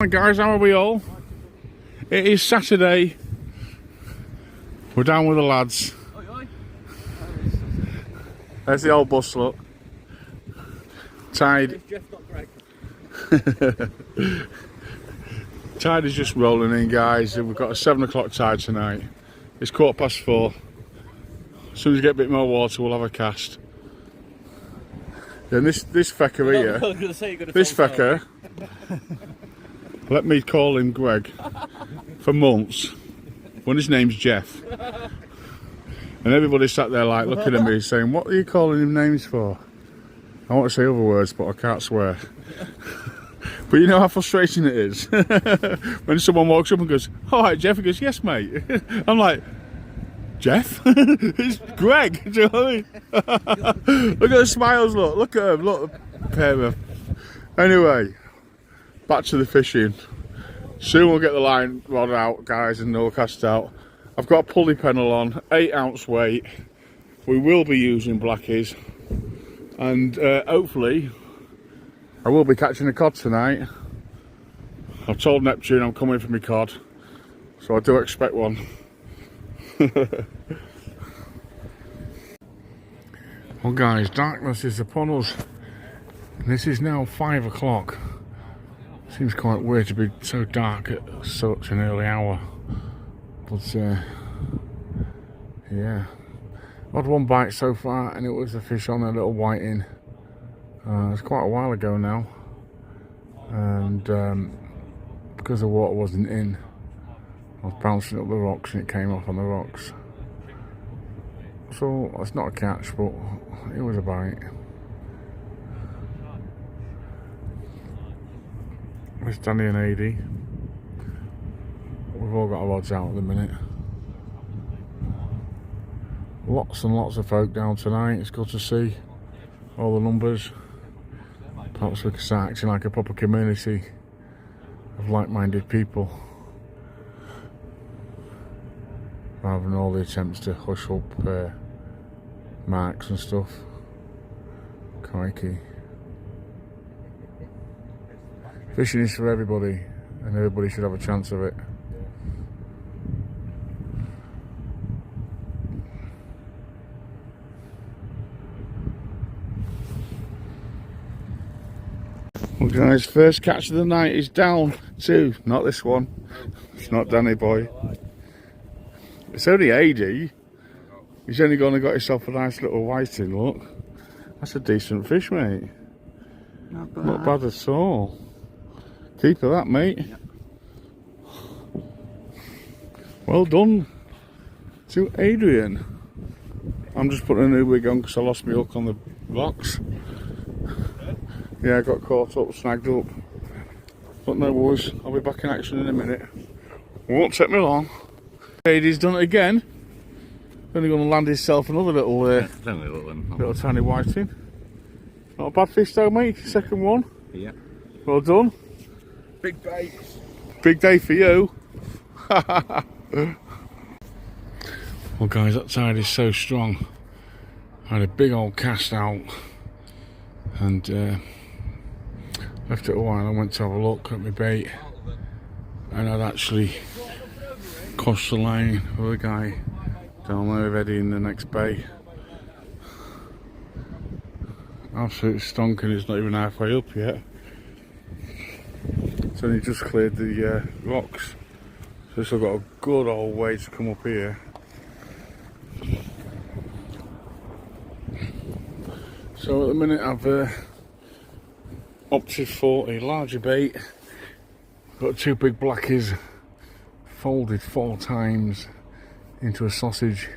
Hi guys, how are we all? It is Saturday. We're down with the lads. There's the old bus, look. Tide. Tide is just rolling in, guys. We've got a 7 o'clock tide tonight. It's 4:15. As soon as we get a bit more water, we'll have a cast. Then this fecker here, this fecker, let me call him Greg for months, when his name's Jeff. And everybody sat there like looking at me saying, what are you calling him names for? I want to say other words, but I can't swear. But you know how frustrating it is? When someone walks up and goes, all right, Jeff, he goes, yes, mate. I'm like, Jeff? It's Greg. Do you know what I mean? Look at the smiles, look at him, look at the pair of. Anyway, back to the fishing. Soon we'll get the line rod out, guys, and they'll cast out. I've got a pulley pennel on, 8-ounce weight. We will be using blackies, and hopefully I will be catching a cod tonight. I've told Neptune I'm coming for my cod, so I do expect one. Well guys, darkness is upon us. This is now 5 o'clock. Seems quite weird to be so dark at such an early hour. But yeah, I've had one bite so far, and it was a fish on a little whiting. It's quite a while ago now, and because the water wasn't in, I was bouncing up the rocks and it came off on the rocks. So it's not a catch, but it was a bite. It's Danny and AD. We've all got our rods out at the minute. Lots and lots of folk down tonight. It's good to see all the numbers. Perhaps we can start acting like a proper community of like-minded people, rather than all the attempts to hush up marks and stuff. Crikey. Fishing is for everybody, and everybody should have a chance of it. Well guys, first catch of the night is down to, not this one, it's not Danny boy. It's only AD. He's only gone and got himself a nice little whiting, look. That's a decent fish, mate. Not bad at all. Keep of that, mate. Yep. Well done to Adrian. I'm just putting a new wig on because I lost my hook on the box. Yeah, I got caught up, snagged up. But no worries, I'll be back in action in a minute. Won't take me long. Adrian's done it again. Only going to land himself another little, little tiny whiting. Not a bad fish though, mate. Second one. Yeah. Well done. Big day. Big day for you. Well guys, that tide is so strong. I had a big old cast out and left it a while. I went to have a look at my bait, and I'd actually crossed the line with a guy down there ready in the next bay. Absolutely stonking, it's not even halfway up yet. So he just cleared the rocks. So still got a good old way to come up here. So at the minute I've opted for a larger bait. Got 2 big blackies folded 4 times into a sausage,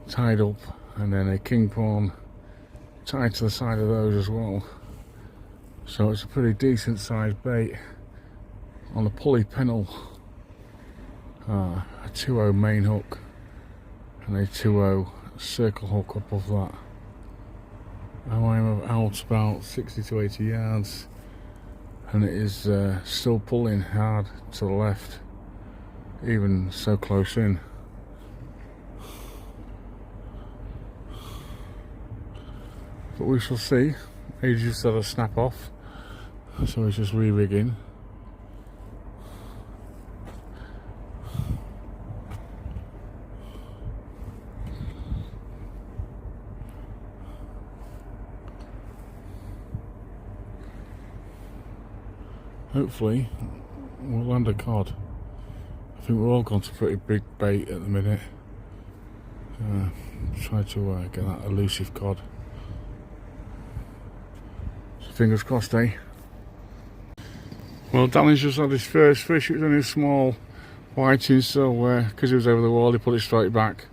tied up, and then a king prawn tied to the side of those as well. So it's a pretty decent sized bait on a pulley pennel, a 2-0 main hook and a 2-0 circle hook above that. Now I'm out about 60 to 80 yards, and it is still pulling hard to the left, even so close in. But we shall see. He just had a snap off, so he's just re-rigging. hopefully we'll land a cod. I think we're all gone to pretty big bait at the minute. Try to get that elusive cod. So fingers crossed, eh? Well, Danny's just had his first fish. It was only a small whiting, so because he was over the wall, he put it straight back.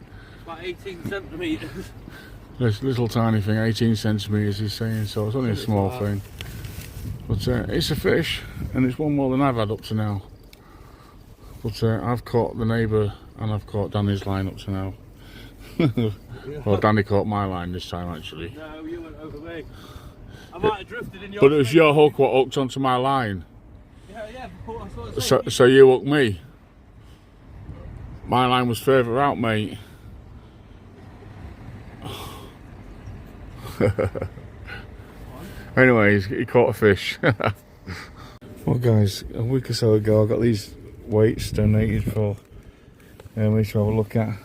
About 18 centimetres. This little tiny thing, 18 centimetres, he's saying, so it's only a small thing. But it's a fish, and it's one more than I've had up to now. But I've caught the neighbour, and I've caught Danny's line up to now. Well, Danny caught my line this time, actually. No, you went over me. I might have drifted in your... But it was your hook what hooked onto my line. Yeah, I saw it. So you hooked me. My line was further out, mate. Anyways, he caught a fish. Well, guys, a week or so ago, I got these weights donated for me to have a look at,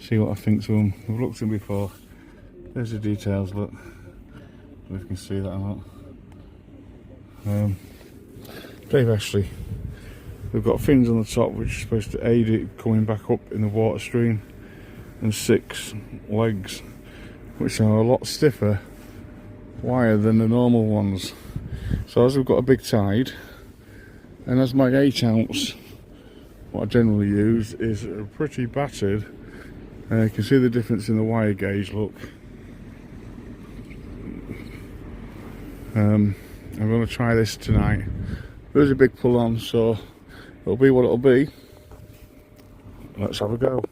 see what I think to them. We've looked at them before. There's the details. Look, if you can see that or not. Dave Ashley. We've got fins on the top, which is supposed to aid it coming back up in the water stream, and 6 legs, which are a lot stiffer wire than the normal ones. So as we've got a big tide, and as my 8 ounce, what I generally use, is pretty battered, you can see the difference in the wire gauge. Look, I'm going to try this tonight. There's a big pull on, so it'll be what it'll be. Let's have a go.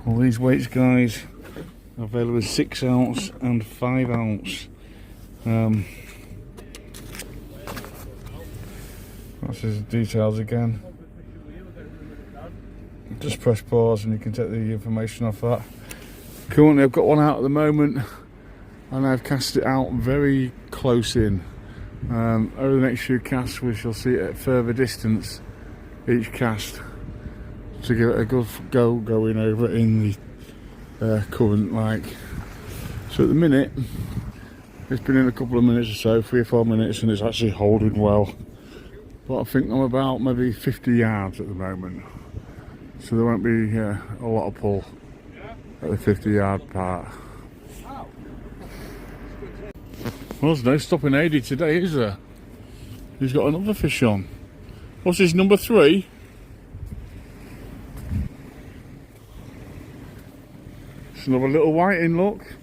All these weights, guys, are available with 6 ounce and 5 ounce. That's his details again. Just press pause and you can take the information off that. Currently I've got one out at the moment, and I've cast it out very close in. Over the next few casts we shall see it at further distance each cast, to give it a good go going over in the current, like. So at the minute it's been in a couple of minutes or so, 3 or 4 minutes, and it's actually holding well. But I think I'm about maybe 50 yards at the moment, so there won't be a lot of pull at the 50-yard part. Well, there's no stopping Adi today, is there? He's got another fish on. What's his number 3? It's another little whiting, look.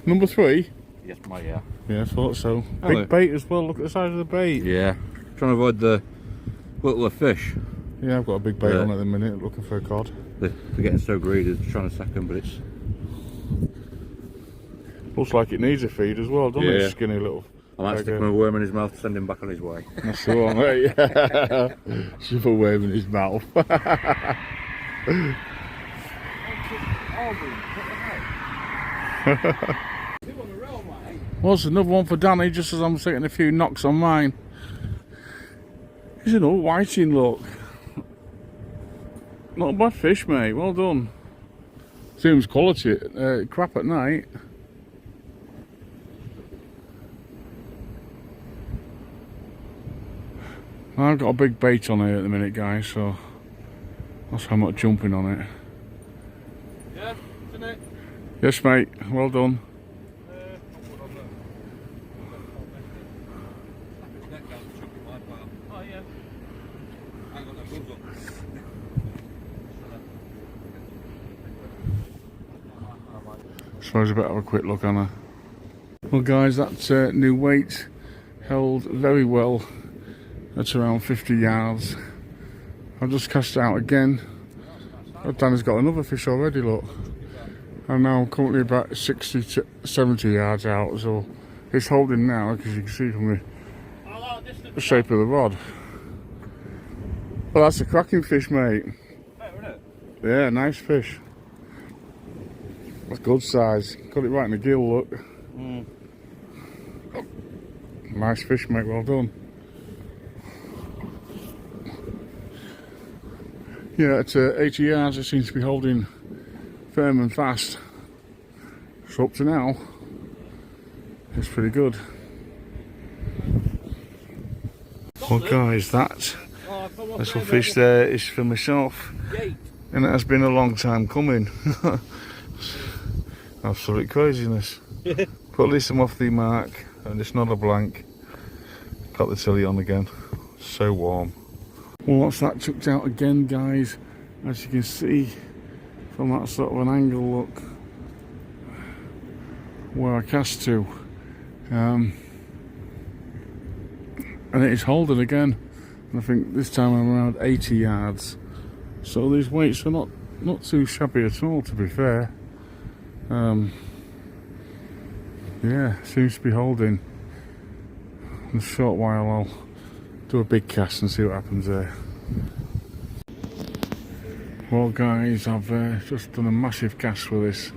Number 3? Yes, yeah. Yeah, I thought so. Big bait as well, look at the size of the bait. Yeah, trying to avoid the little fish. Yeah, I've got a big bait on at the minute, looking for a cod. They're getting so greedy, they're trying to sack them, but it's... Looks like it needs a feed as well, doesn't it? Skinny little... I might stick my worm in his mouth to send him back on his way. That's the one, mate. Shove a worm in his mouth. Well, there's another one for Danny, just as I'm taking a few knocks on mine. He's an old whiting, look. Not a bad fish, mate. Well done. Seems quality. Crap at night. I've got a big bait on here at the minute, guys, so that's how much jumping on it. Yeah, isn't it? Yes, mate. Well done. Oh, yeah. I got no gloves on. Suppose I better have a quick look on her. Well, guys, that new weight held very well at around 50 yards. I've just cast it out again. Danny's got another fish already, look. And now I'm currently about 60 to 70 yards out, so it's holding now, because you can see from the shape of the rod. Well, that's a cracking fish, mate. Yeah, nice fish. That's good size. Got it right in the gill, look. Nice fish, mate, well done. Yeah, at 80 yards it seems to be holding firm and fast. So up to now, it's pretty good. Well guys, that little fish there is for myself, and it has been a long time coming. Absolute craziness. But at least I'm off the mark and it's not a blank. Got the telly on again. So warm. Well, that's that chucked out again, guys. As you can see from that sort of an angle look where I cast to. And it is holding again. I think this time I'm around 80 yards. So these weights are not too shabby at all, to be fair. Yeah, seems to be holding. In a short while I'll do a big cast and see what happens there. Well guys, I've just done a massive cast with this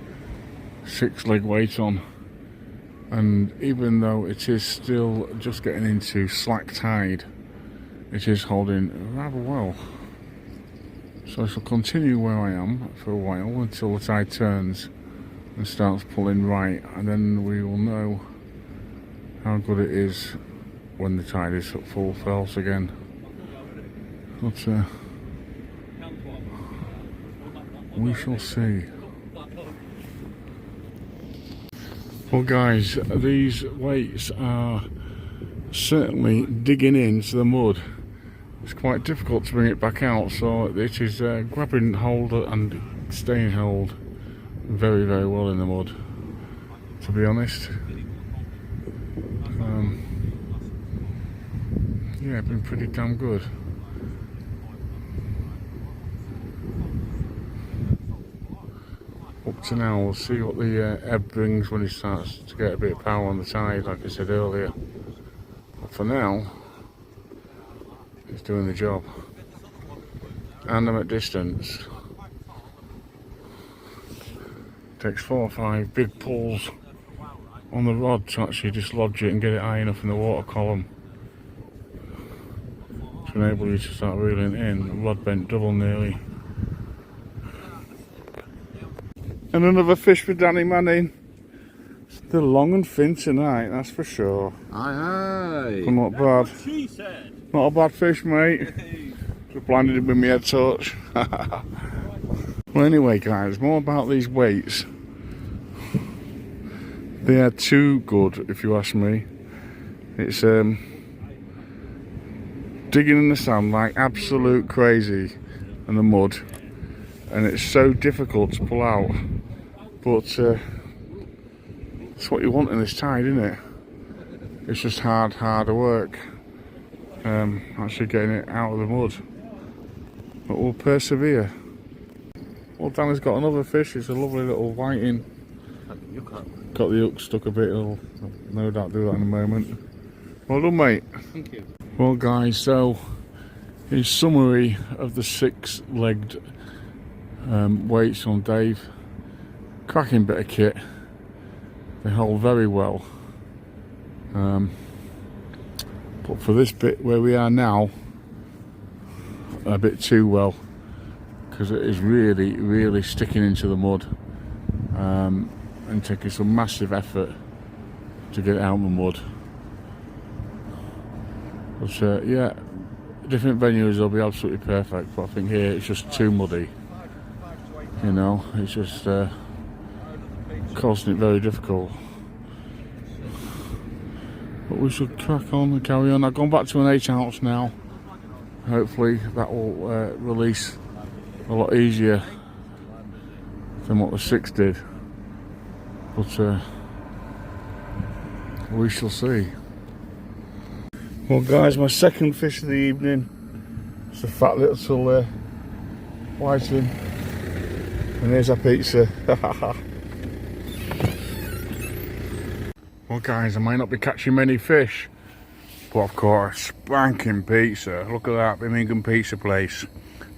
6-leg weight on, and even though it is still just getting into slack tide, it is holding rather well. So I shall continue where I am for a while until the tide turns and starts pulling right, and then we will know how good it is when the tide is at full force again. But we shall see. Well guys, these weights are certainly digging into the mud. It's quite difficult to bring it back out, so it is grabbing hold and staying hold very, very well in the mud, to be honest. Yeah, been pretty damn good. Up to now, we'll see what the ebb brings when it starts to get a bit of power on the tide, like I said earlier. But for now, it's doing the job. And I'm at distance. Takes 4 or 5 big pulls on the rod to actually dislodge it and get it high enough in the water column to enable you to start reeling in. The rod bent double nearly. And another fish for Danny Manning. They're long and thin tonight, that's for sure. Aye. But not bad. Not a bad fish, mate. Just blinded him with my head torch. Well, anyway, guys, more about these weights. They are too good, if you ask me. It's digging in the sand like absolute crazy in the mud, and it's so difficult to pull out. But it's what you want in this tide, isn't it? It's just harder work. Actually getting it out of the mud. But we'll persevere. Well, Danny's got another fish. It's a lovely little whiting. Got the hook stuck a bit. He'll no doubt do that in a moment. Well done, mate. Thank you. Well, guys, so in summary of the 6-legged weights on Dave, cracking bit of kit. They hold very well. But for this bit where we are now, a bit too well, because it is really, really sticking into the mud and taking some massive effort to get it out of the mud. But yeah, different venues will be absolutely perfect, but I think here it's just too muddy. You know, it's just causing it very difficult. But we should crack on and carry on. I've gone back to an 8-ounce now. Hopefully that will release a lot easier than what the 6 did. But we shall see. Well guys, my second fish of the evening. It's a fat little whiting. And there's our pizza. Well guys, I might not be catching many fish, but I've caught a spanking pizza. Look at that, Birmingham pizza place.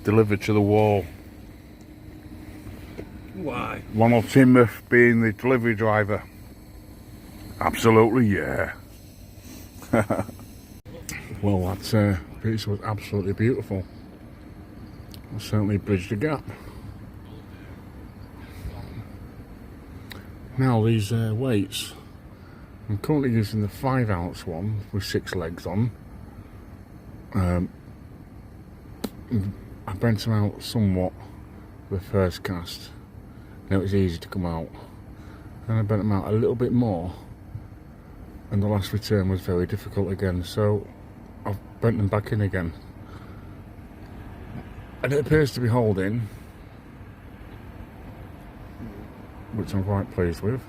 Delivered to the wall. Why? Ronald Timothy being the delivery driver. Absolutely, yeah. Well, that pizza was absolutely beautiful. I certainly bridged the gap. Now these weights, I'm currently using the 5-ounce one with 6 legs on. I bent him out somewhat the first cast, and it was easy to come out. And I bent him out a little bit more, and the last return was very difficult again, so I've bent them back in again. And it appears to be holding, which I'm quite pleased with.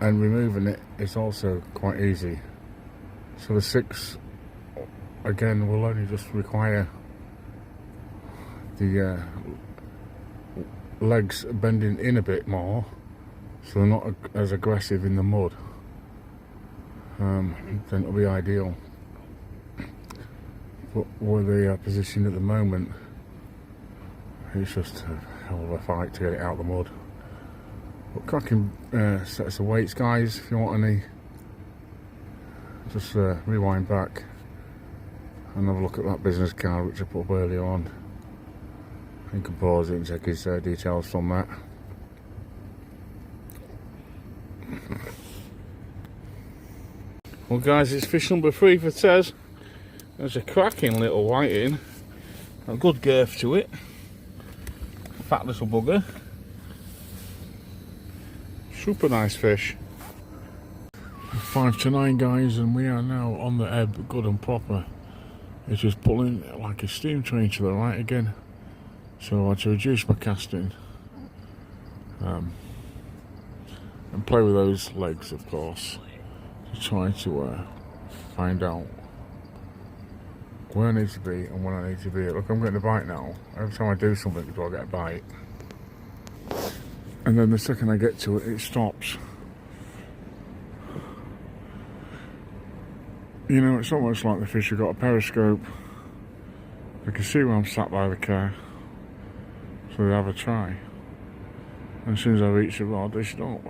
And removing it is also quite easy. So the 6 again will only just require the legs bending in a bit more, so they're not as aggressive in the mud. Then it'll be ideal. But where they are positioned at the moment, it's just a hell of a fight to get it out of the mud. But cracking sets of weights, guys. If you want any, just rewind back and have a look at that business card which I put up earlier on. You can pause it and check his details from that. Well guys, it's fish number 3 for Tez. There's a cracking little whiting. A good girth to it. Fat little bugger. Super nice fish. 5 to 9 guys, and we are now on the ebb good and proper. It's just pulling like a steam train to the right again. So I had to reduce my casting. And play with those legs, of course, to try to find out where I need to be and when I need to be. Look, I'm getting a bite now. Every time I do something before I get a bite. And then the second I get to it, it stops. You know, it's almost like the fish have got a periscope. They can see where I'm sat by the car, so they have a try. And as soon as I reach the rod, they stop.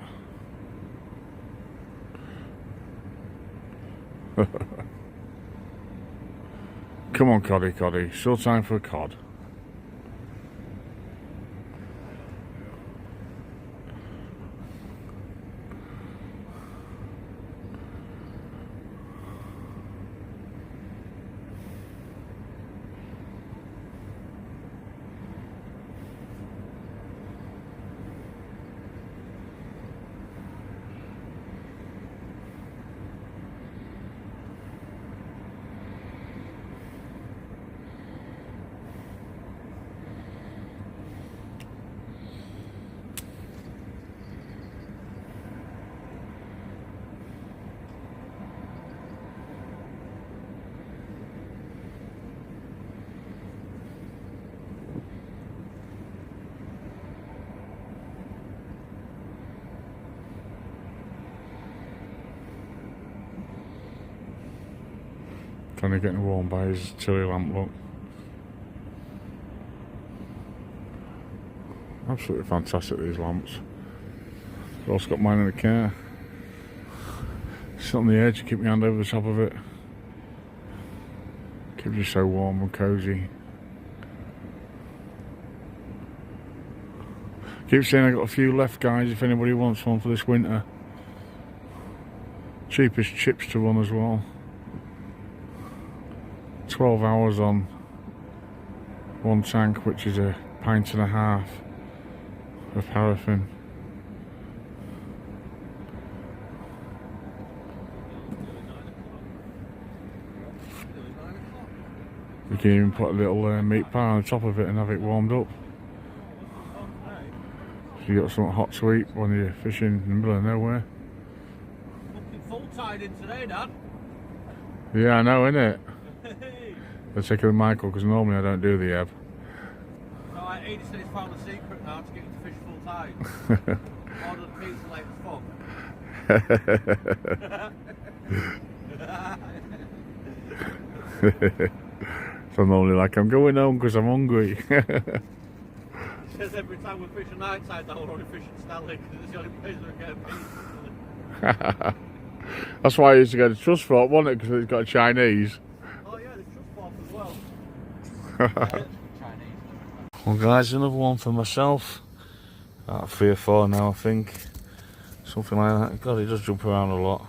Come on, coddy, coddy. Still time for a cod. Kind of getting warm by his chilly lamp, look. Absolutely fantastic, these lamps. I've also got mine in the car. Sit on the edge, keep my hand over the top of it. Keeps you so warm and cosy. Keep saying I got a few left, guys, if anybody wants one for this winter. Cheapest chips to run as well. 12 hours on one tank, which is a pint and a half of paraffin. You can even put a little meat pie on the top of it and have it warmed up. So you got something hot to eat when you're fishing in the middle of nowhere. Fucking full tied in today, Dad. Yeah, I know, innit? Let's take it with Michael, because normally I don't do the ebb. No, Edie said he's found a secret now to get you to fish full tide. Ordered pizza late as fuck. So I'm normally like, I'm going home because I'm hungry. She says every time we fish a night side, now we're only fishing Stanley, because it's the only place we're getting pizza. That's why I used to go to Trust Fort, wasn't it? Because it's got a Chinese. Oh yeah, there's Trust Fort as well. Chinese. Well guys, another one for myself. About 3 or 4 now, I think. Something like that. God, he does jump around a lot.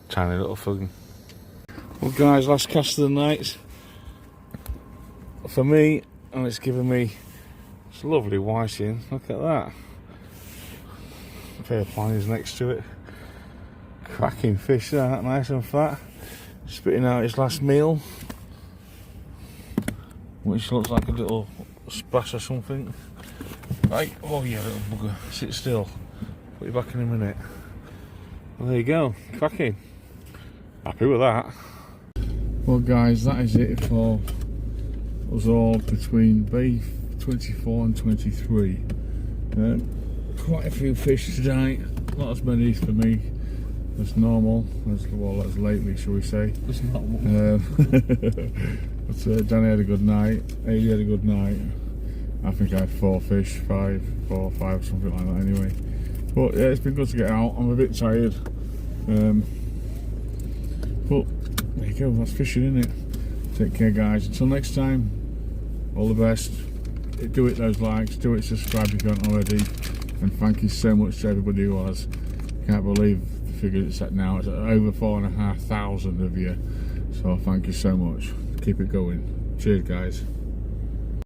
Tiny little thing. Well guys, last cast of the night for me, and it's given me this lovely whiting. Look at that. A pair of pines next to it. Cracking fish there, nice and fat. Spitting out his last meal, which looks like a little splash or something. Right, oh yeah, little bugger, sit still. Put you back in a minute. Well, there you go, cracking. Happy with that. Well guys, that is it for us all between bay 24 and 23. Quite a few fish tonight, not as many for me as normal, as lately, shall we say. It's normal. But Danny had a good night, Haley had a good night. I think I had 4 fish, 4 or 5, something like that anyway. But yeah, it's been good to get out. I'm a bit tired. But there you go, that's fishing, isn't it? Take care guys, until next time, all the best. Do it those likes, do it subscribe if you haven't already, and thank you so much to everybody who has. Can't believe the figure it's at now, it's at over 4,500 of you, so thank you so much. Keep it going. Cheers guys.